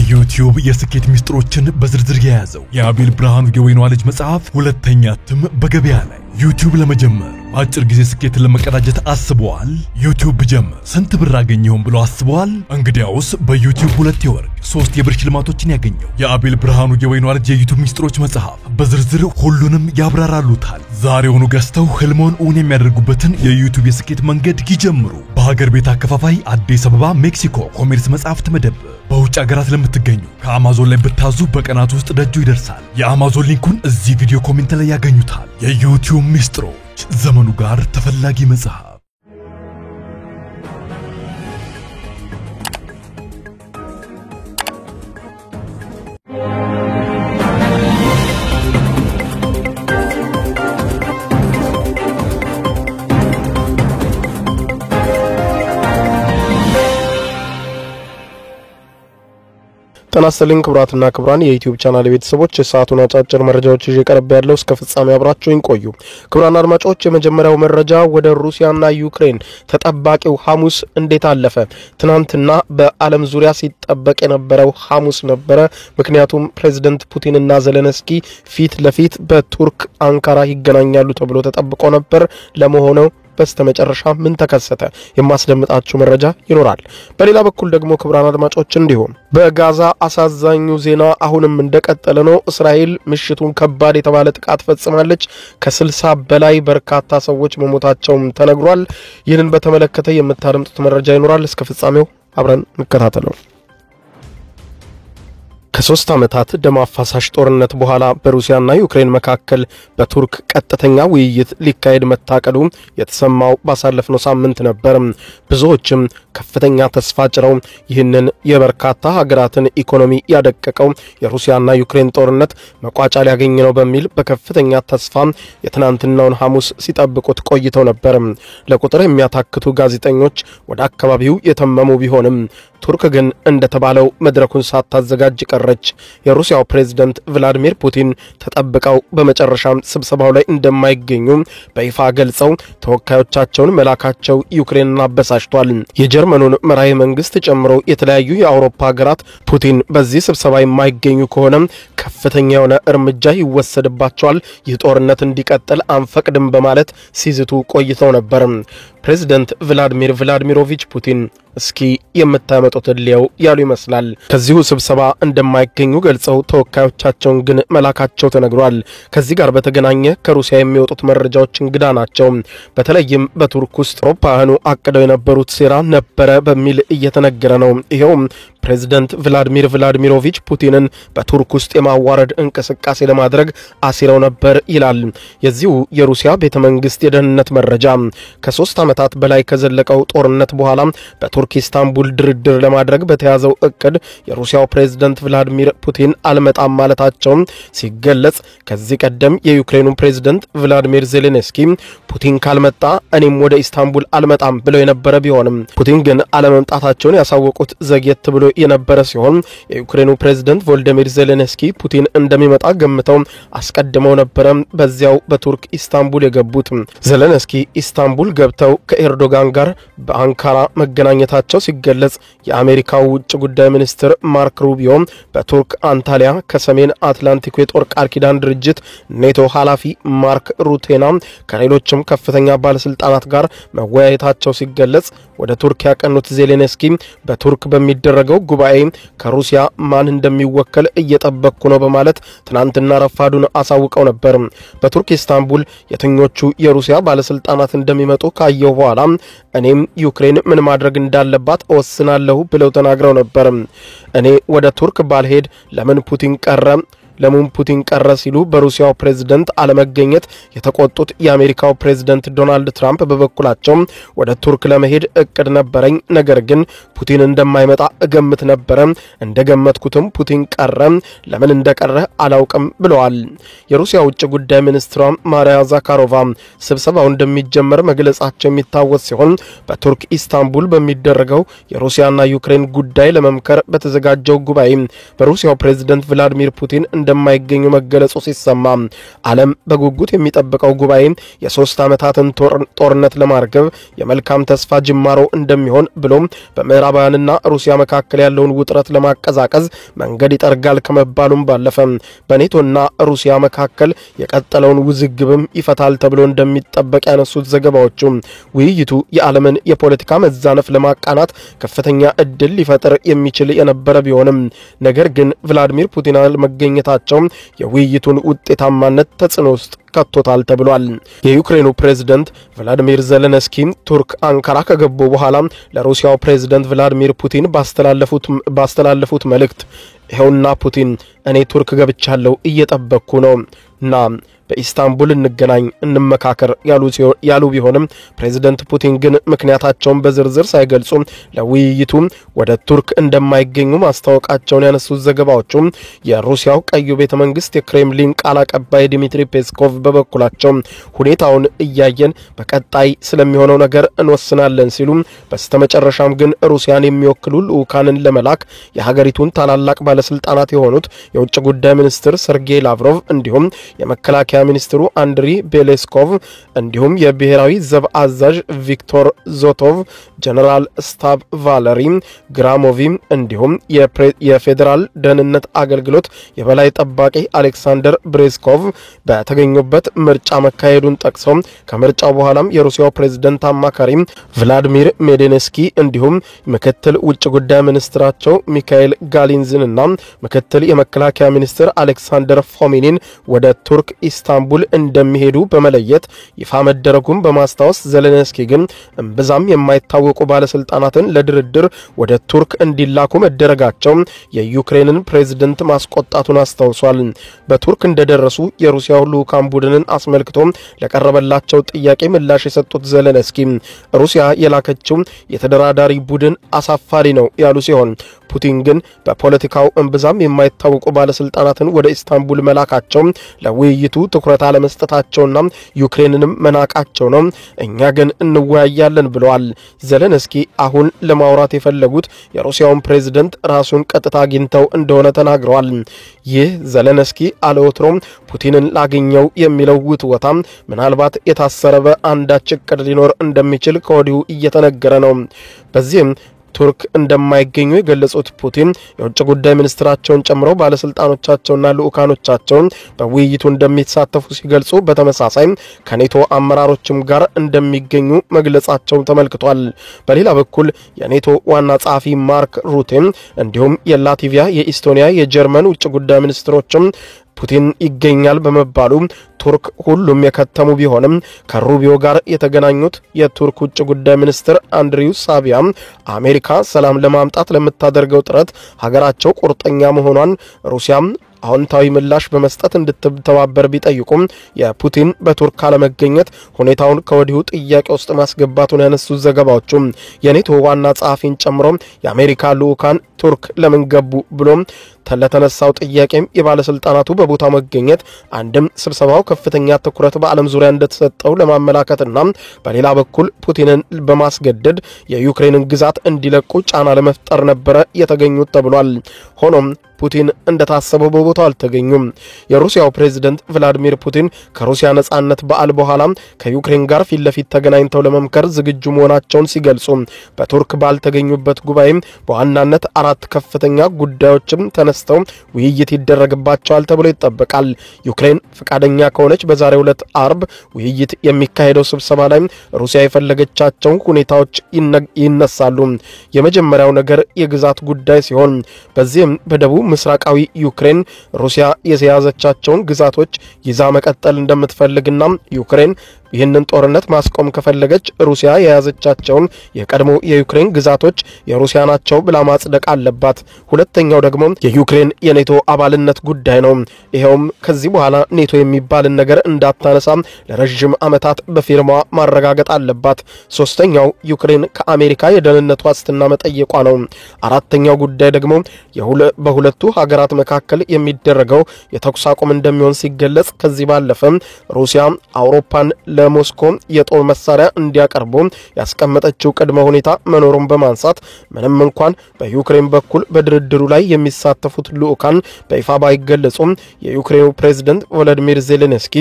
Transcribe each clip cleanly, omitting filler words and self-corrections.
የዩቲዩብ የስኬት ሚስጥሮችን በዝርዝር የያዘው የአቤል ብርሃኑ የወይኗ ልጅ መጽሐፍ ሁለተኛ እትም በገበያ ላይ። ዩቲዩብ ለመጀመር በአጭር ጊዜ ስኬትን ለመቀዳጀት አስበዋል? ዩቲዩብ ብጀምር ስንት ብር አገኘሁም ብሎ አስበዋል? እንግዲያውስ በዩቲዩብ 2 የወርቅ 3 የብር ሽልማቶችን ያገኘው የአቤል ብርሃኑ የወይኗ ልጅ የዩቲዩብ ሚስጥሮች መጽሐፍ በዝርዝር ሁሉንም ያብራራሉታል። ዛሬውኑ ገዝተው ህልሞን እውን የሚያደርጉበትን የዩቲዩብ የስኬት መንገድ ይጀምሩ። በሀገር ቤት አከፋፋይ አዲስ አበባ ሜክሲኮ ኮሜርስ መጽሐፍት መደብ። በውጭ ሀገራት ለምትገኙ ከአማዞን ላይ ብታዙ በቀናት ውስጥ ደጁ ይደርሳል። የአማዞን ሊንኩን እዚህ ቪዲዮ ኮሜንት ላይ ያገኙታል። የዩቲዩብ ሚስጥሮች ዘመኑ ጋር ተፈላጊ መጽሐፍ። ተናስተልን ክብራትና ክብራን የዩቲዩብ ቻናል ቤተሰቦች የሰዓቱን አጫጭር መረጃዎች ይዤ ቀርብ ያለው እስከ ፍጻሜ አብራችሁኝ ቆዩ። ክብራና አድማጮች የመጀመሪያው መረጃ ወደ ሩሲያና ዩክሬን ተጠባቂው ሐሙስ እንዴት አለፈ? ትናንትና በዓለም ዙሪያ ሲጠበቅ የነበረው ሐሙስ ነበረ። ምክንያቱም ፕሬዝዳንት ፑቲንና ዘለንስኪ ፊት ለፊት በቱርክ አንካራ ይገናኛሉ ተብሎ ተጠብቆ ነበር። ለመሆኑ በስተመጨረሻ ምን ተከሰተ? የማስደምጣችሁ መረጃ ይኖራል። በሌላ በኩል ደግሞ ክብራን አድማጮች እንዲሁም በጋዛ አሳዛኙ ዜና አሁንም እንደቀጠለ ነው። እስራኤል ምሽቱን ከባድ የተባለ ጥቃት ፈጽማለች። ከ60 በላይ በርካታ ሰዎች መሞታቸውም ተነግሯል። ይህንን በተመለከተ የምታደምጡት መረጃ ይኖራል። እስከ ፍጻሜው አብረን እንከታተለው። ከ3 ዓመታት ደም አፋሳሽ ጦርነት በኋላ በሩሲያና ዩክሬን መካከል በቱርክ ቀጥተኛ ውይይት ሊካሄድ መታቀዱ የተሰማው ባሳለፍነው ሳምንት ነበር። ብዙዎችም ከፍተኛ ተስፋ ጭረው ይህንን የበርካታ ሀገራትን ኢኮኖሚ ያደቀቀው የሩሲያና ዩክሬን ጦርነት መቋጫ ሊያገኝ ነው በሚል በከፍተኛ ተስፋ የትናንትናውን ሐሙስ ሲጠብቁት ቆይተው ነበር። ለቁጥር የሚያታክቱ ጋዜጠኞች ወደ አካባቢው የተመሙ ቢሆንም ቱርክ ግን እንደተባለው መድረኩን ሳታዘጋጅ ቀረች። የሩሲያው ፕሬዝዳንት ቭላድሚር ፑቲን ተጠብቀው በመጨረሻም ስብሰባው ላይ እንደማይገኙ በይፋ ገልጸው ተወካዮቻቸውን መላካቸው ዩክሬንን አበሳጭቷል። የጀርመኑን መራሄ መንግስት ጨምሮ የተለያዩ የአውሮፓ ሀገራት ፑቲን በዚህ ስብሰባ የማይገኙ ከሆነ ከፍተኛ የሆነ እርምጃ ይወሰድባቸዋል፣ ይህ ጦርነት እንዲቀጥል አንፈቅድም በማለት ሲዝቱ ቆይተው ነበር። ፕሬዝዳንት ቭላድሚር ቭላድሚሮቪች ፑቲን እስኪ የምታመጡት ሊያው ያሉ ይመስላል። ከዚሁ ስብሰባ እንደማይገኙ ገልጸው ተወካዮቻቸውን ግን መላካቸው ተነግሯል። ከዚህ ጋር በተገናኘ ከሩሲያ የሚወጡት መረጃዎች እንግዳ ናቸው። በተለይም በቱርክ ውስጥ አውሮፓውያኑ አቅደው የነበሩት ሴራ ነበረ በሚል እየተነገረ ነው። ይሄውም ፕሬዝዳንት ቭላድሚር ቭላድሚሮቪች ፑቲንን በቱርክ ውስጥ የማዋረድ እንቅስቃሴ ለማድረግ አሲረው ነበር ይላል የዚሁ የሩሲያ ቤተመንግስት የደህንነት መረጃ። ከ3 ዓመታት በላይ ከዘለቀው ጦርነት በኋላ በቱርክ ኢስታንቡል ድርድር ለማድረግ በተያዘው እቅድ የሩሲያው ፕሬዝዳንት ቭላድሚር ፑቲን አልመጣም ማለታቸው ሲገለጽ፣ ከዚህ ቀደም የዩክሬኑ ፕሬዝዳንት ቭላድሚር ዜሌንስኪ ፑቲን ካልመጣ እኔም ወደ ኢስታንቡል አልመጣም ብለው የነበረ ቢሆንም ፑቲን ግን አለመምጣታቸውን ያሳወቁት ዘግየት ብሎ የነበረ ሲሆን የዩክሬኑ ፕሬዝዳንት ቮልዲሚር ዜሌንስኪ ፑቲን እንደሚመጣ ገምተው አስቀድመው ነበር በዚያው በቱርክ ኢስታንቡል የገቡት። ዜሌንስኪ ኢስታንቡል ገብተው ከኤርዶጋን ጋር በአንካራ መገናኘታቸው ሲገለጽ፣ የአሜሪካው ውጭ ጉዳይ ሚኒስትር ማርክ ሩቢዮ በቱርክ አንታሊያ ከሰሜን አትላንቲክ የጦር ቃል ኪዳን ድርጅት ኔቶ ኃላፊ ማርክ ሩቴና ከሌሎችም ከፍተኛ ባለስልጣናት ጋር መወያየታቸው ሲገለጽ፣ ወደ ቱርክ ያቀኑት ዜሌንስኪ በቱርክ በሚደረገው ጉባኤ ከሩሲያ ማን እንደሚወከል እየጠበቅኩ ነው በማለት ትናንትና ረፋዱን አሳውቀው ነበር። በቱርክ ኢስታንቡል የትኞቹ የሩሲያ ባለስልጣናት እንደሚመጡ ካየው በኋላ እኔም ዩክሬን ምን ማድረግ እንዳለባት ወስናለሁ ብለው ተናግረው ነበር። እኔ ወደ ቱርክ ባልሄድ ለምን ፑቲን ቀረ ሲሉ በሩሲያው ፕሬዝዳንት አለመገኘት የተቆጡት የአሜሪካው ፕሬዝዳንት ዶናልድ ትራምፕ በበኩላቸው ወደ ቱርክ ለመሄድ እቅድ ነበረኝ፣ ነገር ግን ፑቲን እንደማይመጣ እገምት ነበር፣ እንደገመትኩትም ፑቲን ቀረ፣ ለምን እንደቀረ አላውቅም ብለዋል። የሩሲያ ውጭ ጉዳይ ሚኒስትሯ ማሪያ ዛካሮቫ ስብሰባው እንደሚጀመር መግለጻቸው የሚታወስ ሲሆን በቱርክ ኢስታንቡል በሚደረገው የሩሲያና ዩክሬን ጉዳይ ለመምከር በተዘጋጀው ጉባኤ በሩሲያው ፕሬዝዳንት ቭላድሚር ፑቲን እንደማይገኙ መገለጹ ሲሰማ ዓለም በጉጉት የሚጠብቀው ጉባኤ የ3 ዓመታትን ጦርነት ለማርገብ የመልካም ተስፋ ጅማሮ እንደሚሆን ብሎም በምዕራባውያንና ሩሲያ መካከል ያለውን ውጥረት ለማቀዛቀዝ መንገድ ይጠርጋል ከመባሉም ባለፈ በኔቶና ሩሲያ መካከል የቀጠለውን ውዝግብም ይፈታል ተብሎ እንደሚጠበቅ ያነሱት ዘገባዎቹ ውይይቱ የዓለምን የፖለቲካ መዛነፍ ለማቃናት ከፍተኛ እድል ሊፈጥር የሚችል የነበረ ቢሆንም ነገር ግን ቭላዲሚር ፑቲን መገኘታቸው የውይይቱን ውጤታማነት ተጽዕኖ ውስጥ ከቶታል ተብሏል። የዩክሬኑ ፕሬዝዳንት ቭላዲሚር ዜሌንስኪ ቱርክ አንካራ ከገቡ በኋላ ለሩሲያው ፕሬዝዳንት ቭላዲሚር ፑቲን ባስተላለፉት መልእክት ይሄውና ፑቲን እኔ ቱርክ ገብቻለሁ እየጠበቅኩ ነው እና በኢስታንቡል እንገናኝ እንመካከር ያሉ ቢሆንም ፕሬዝዳንት ፑቲን ግን ምክንያታቸውን በዝርዝር ሳይገልጹ ለውይይቱ ወደ ቱርክ እንደማይገኙ ማስታወቃቸውን ያነሱት ዘገባዎቹ የሩሲያው ቀዩ ቤተ መንግስት የክሬምሊን ቃል አቀባይ ዲሚትሪ ፔስኮቭ በበኩላቸው ሁኔታውን እያየን በቀጣይ ስለሚሆነው ነገር እንወስናለን ሲሉ በስተመጨረሻም ግን ሩሲያን የሚወክሉ ልኡካንን ለመላክ የሀገሪቱን ታላላቅ ባለስልጣናት የሆኑት የውጭ ጉዳይ ሚኒስትር ሰርጌይ ላቭሮቭ እንዲሁም የመከላከያ ሚኒስትሩ አንድሪ ቤሌስኮቭ እንዲሁም የብሔራዊ ዘብ አዛዥ ቪክቶር ዞቶቭ ጀነራል ስታብ ቫለሪ ግራሞቪ እንዲሁም የፌዴራል ደህንነት አገልግሎት የበላይ ጠባቂ አሌክሳንደር ብሬስኮቭ በተገኙበት ምርጫ መካሄዱን ጠቅሰው ከምርጫው በኋላም የሩሲያው ፕሬዝዳንት አማካሪ ቭላዲሚር ሜዲንስኪ እንዲሁም ምክትል ውጭ ጉዳይ ሚኒስትራቸው ሚካኤል ጋሊንዝንና ምክትል የመከላከያ ሚኒስትር አሌክሳንደር ፎሚኒን ወደ ቱርክ ኢስታንቡል እንደሚሄዱ በመለየት ይፋ መደረጉን በማስታወስ ዜሌንስኪ ግን እምብዛም የማይታወቁ ባለስልጣናትን ለድርድር ወደ ቱርክ እንዲላኩ መደረጋቸው የዩክሬንን ፕሬዝዳንት ማስቆጣቱን አስታውሷል። በቱርክ እንደደረሱ የሩሲያው ልኡካን ቡድንን አስመልክቶ ለቀረበላቸው ጥያቄ ምላሽ የሰጡት ዜሌንስኪ ሩሲያ የላከችው የተደራዳሪ ቡድን አሳፋሪ ነው ያሉ ሲሆን ፑቲን ግን በፖለቲካው እምብዛም የማይታወቁ ባለስልጣናትን ወደ ኢስታንቡል መላካቸው ለውይይቱ ትኩረት አለመስጠታቸውና ዩክሬንንም መናቃቸው ነው። እኛ ግን እንወያያለን ብለዋል። ዜሌንስኪ አሁን ለማውራት የፈለጉት የሩሲያውን ፕሬዝዳንት ራሱን ቀጥታ አግኝተው እንደሆነ ተናግረዋል። ይህ ዜሌንስኪ አለወትሮም ፑቲንን ላገኘው የሚለው ውትወታ ምናልባት የታሰረበ አንዳች እቅድ ሊኖር እንደሚችል ከወዲሁ እየተነገረ ነው። በዚህም ቱርክ እንደማይገኙ የገለጹት ፑቲን የውጭ ጉዳይ ሚኒስትራቸውን ጨምሮ ባለስልጣኖቻቸውና ልኡካኖቻቸው በውይይቱ እንደሚሳተፉ ሲገልጹ በተመሳሳይ ከኔቶ አመራሮችም ጋር እንደሚገኙ መግለጻቸው ተመልክቷል። በሌላ በኩል የኔቶ ዋና ጸሐፊ ማርክ ሩቴ እንዲሁም የላቲቪያ፣ የኢስቶኒያ፣ የጀርመን ውጭ ጉዳይ ሚኒስትሮችም ፑቲን ይገኛል በመባሉ ቱርክ ሁሉም የከተሙ ቢሆንም ከሩቢዮ ጋር የተገናኙት የቱርክ ውጭ ጉዳይ ሚኒስትር አንድሪው ሳቢያ አሜሪካ ሰላም ለማምጣት ለምታደርገው ጥረት ሀገራቸው ቁርጠኛ መሆኗን ሩሲያም አዎንታዊ ምላሽ በመስጠት እንድትተባበር ቢጠይቁም የፑቲን በቱርክ አለመገኘት ሁኔታውን ከወዲሁ ጥያቄ ውስጥ ማስገባቱን ያነሱት ዘገባዎቹ የኔቶ ዋና ጸሐፊን ጨምሮ የአሜሪካ ልኡካን ቱርክ ለምን ገቡ ብሎም ለተነሳው ጥያቄም የባለስልጣናቱ በቦታ መገኘት አንድም ስብሰባው ከፍተኛ ትኩረት በዓለም ዙሪያ እንደተሰጠው ለማመላከትና በሌላ በኩል ፑቲንን በማስገደድ የዩክሬንን ግዛት እንዲለቁ ጫና ለመፍጠር ነበረ የተገኙት ተብሏል። ሆኖም ፑቲን እንደታሰበው በቦታው አልተገኙም። የሩሲያው ፕሬዝዳንት ቭላዲሚር ፑቲን ከሩሲያ ነጻነት በዓል በኋላ ከዩክሬን ጋር ፊት ለፊት ተገናኝተው ለመምከር ዝግጁ መሆናቸውን ሲገልጹ በቱርክ ባልተገኙበት ጉባኤ በዋናነት 4 ከፍተኛ ጉዳዮችም ተነስተው ውይይት ይደረግባቸዋል ተብሎ ይጠበቃል። ዩክሬን ፈቃደኛ ከሆነች በዛሬው ዕለት አርብ ውይይት የሚካሄደው ስብሰባ ላይ ሩሲያ የፈለገቻቸው ሁኔታዎች ይነሳሉ። የመጀመሪያው ነገር የግዛት ጉዳይ ሲሆን በዚህም በደቡብ ምስራቃዊ ዩክሬን ሩሲያ የያዘቻቸውን ግዛቶች ይዛ መቀጠል እንደምትፈልግና ዩክሬን ይህንን ጦርነት ማስቆም ከፈለገች ሩሲያ የያዘቻቸውን የቀድሞ የዩክሬን ግዛቶች የሩሲያ ናቸው ብላ ማጽደቅ አለባት። ሁለተኛው ደግሞ የዩክሬን የኔቶ አባልነት ጉዳይ ነው። ይሄውም ከዚህ በኋላ ኔቶ የሚባልን ነገር እንዳታነሳ ለረጅም ዓመታት በፊርማ ማረጋገጥ አለባት። ሶስተኛው ዩክሬን ከአሜሪካ የደህንነት ዋስትና መጠየቋ ነው። አራተኛው ጉዳይ ደግሞ የሁለቱ በሁለቱ ሀገራት መካከል የሚደረገው የተኩስ አቁም እንደሚሆን ሲገለጽ ከዚህ ባለፈ ሩሲያ አውሮፓን ለሞስኮ የጦር መሳሪያ እንዲያቀርቡ ያስቀመጠችው ቅድመ ሁኔታ መኖሩን በማንሳት ምንም እንኳን በዩክሬን በኩል በድርድሩ ላይ የሚሳተፉት ልኡካን በይፋ ባይገለጹም የዩክሬኑ ፕሬዝዳንት ቮሎዲሚር ዜሌንስኪ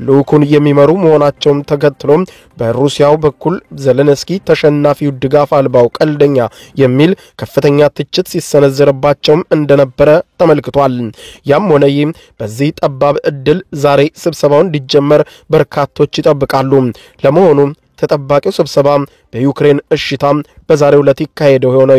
ልኡኩን የሚመሩ መሆናቸውን ተከትሎ በሩሲያው በኩል ዜሌንስኪ ተሸናፊው ድጋፍ አልባው ቀልደኛ የሚል ከፍተኛ ትችት ሲሰነዘርባቸው እንደነበረ ተመልክቷል። ያም ሆነ በዚህ ጠባብ እድል ዛሬ ስብሰባው እንዲጀመር በርካቶች ይጠብቃሉ። ለመሆኑ ተጠባቂው ስብሰባ በዩክሬን እሽታ በዛሬው ዕለት ይካሄደው ሆኖ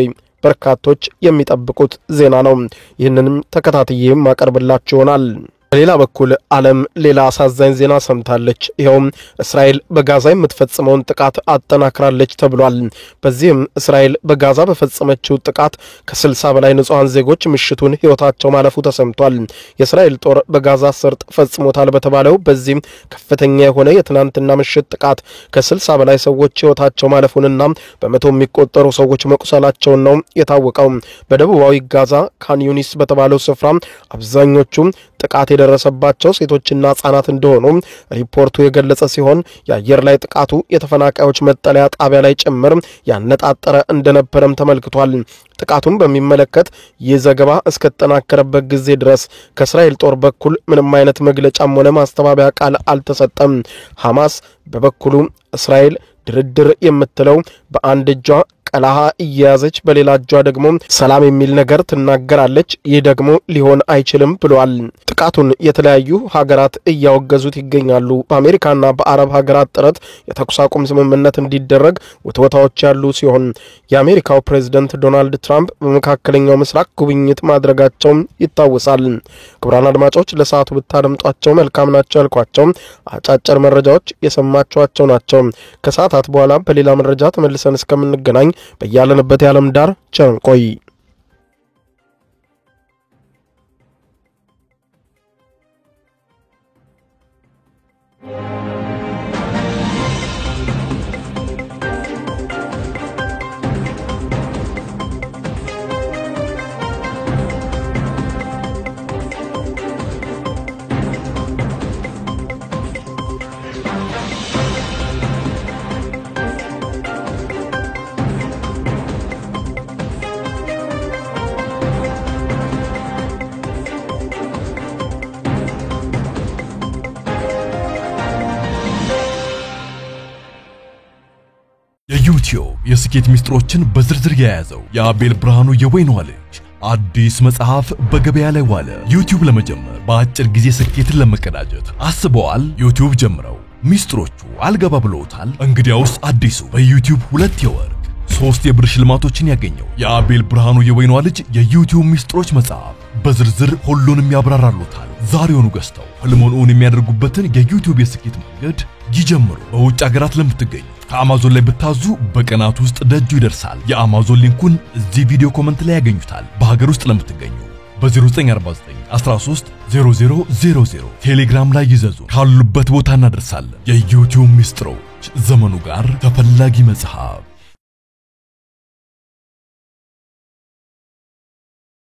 በርካቶች የሚጠብቁት ዜና ነው። ይህንንም ተከታትዬ ማቀርብላችሁ ይሆናል። በሌላ በኩል ዓለም ሌላ አሳዛኝ ዜና ሰምታለች። ይሄውም እስራኤል በጋዛ የምትፈጽመውን ጥቃት አጠናክራለች ተብሏል። በዚህም እስራኤል በጋዛ በፈጸመችው ጥቃት ከ60 በላይ ንጹሃን ዜጎች ምሽቱን ሕይወታቸው ማለፉ ተሰምቷል። የእስራኤል ጦር በጋዛ ሰርጥ ፈጽሞታል በተባለው በዚህም ከፍተኛ የሆነ የትናንትና ምሽት ጥቃት ከ60 በላይ ሰዎች ሕይወታቸው ማለፉንና በመቶ የሚቆጠሩ ሰዎች መቁሰላቸውን ነው የታወቀው። በደቡባዊ ጋዛ ካን ዩኒስ በተባለው ስፍራ አብዛኞቹ ጥቃት የደረሰባቸው ሴቶችና ህጻናት እንደሆኑ ሪፖርቱ የገለጸ ሲሆን የአየር ላይ ጥቃቱ የተፈናቃዮች መጠለያ ጣቢያ ላይ ጭምር ያነጣጠረ እንደነበረም ተመልክቷል። ጥቃቱን በሚመለከት ይህ ዘገባ እስከተጠናከረበት ጊዜ ድረስ ከእስራኤል ጦር በኩል ምንም አይነት መግለጫም ሆነ ማስተባበያ ቃል አልተሰጠም። ሐማስ በበኩሉ እስራኤል ድርድር የምትለው በአንድ እጇ ቀላሃ እያያዘች በሌላ እጇ ደግሞ ሰላም የሚል ነገር ትናገራለች። ይህ ደግሞ ሊሆን አይችልም ብሏል። ጥቃቱን የተለያዩ ሀገራት እያወገዙት ይገኛሉ። በአሜሪካና በአረብ ሀገራት ጥረት የተኩስ አቁም ስምምነት እንዲደረግ ውትወታዎች ያሉ ሲሆን የአሜሪካው ፕሬዝዳንት ዶናልድ ትራምፕ በመካከለኛው ምስራቅ ጉብኝት ማድረጋቸው ይታወሳል። ክቡራን አድማጮች ለሰዓቱ ብታደምጧቸው መልካም ናቸው ያልኳቸው አጫጭር መረጃዎች የሰማችኋቸው ናቸው። ከሰዓታት በኋላ በሌላ መረጃ ተመልሰን እስከምንገናኝ በያለንበት የዓለም ዳር ቸር እንቆይ። የዩቲዩብ የስኬት ሚስጥሮችን በዝርዝር የያዘው የአቤል ብርሃኑ የወይኗ ልጅ አዲስ መጽሐፍ በገበያ ላይ ዋለ። ዩቲዩብ ለመጀመር በአጭር ጊዜ ስኬትን ለመቀዳጀት አስበዋል? ዩቲዩብ ጀምረው ሚስጥሮቹ አልገባ ብለውታል? እንግዲያውስ አዲሱ በዩቲዩብ 2 የወርቅ 3 የብር ሽልማቶችን ያገኘው የአቤል ብርሃኑ የወይኗ ልጅ የዩቲዩብ ሚስጥሮች መጽሐፍ በዝርዝር ሁሉንም ያብራራሉታል። ዛሬውኑ ገዝተው ህልሞን የሚያደርጉበትን የዩቲዩብ የስኬት መንገድ ይጀምሩ። በውጭ ሀገራት ለምትገኙ ከአማዞን ላይ ብታዙ በቀናት ውስጥ ደጁ ይደርሳል። የአማዞን ሊንኩን እዚህ ቪዲዮ ኮሜንት ላይ ያገኙታል። በሀገር ውስጥ ለምትገኙ በ0949 13 0000 ቴሌግራም ላይ ይዘዙ። ካሉበት ቦታ እናደርሳለን። የዩቲዩብ ሚስጥሮች ዘመኑ ጋር ተፈላጊ መጽሐፍ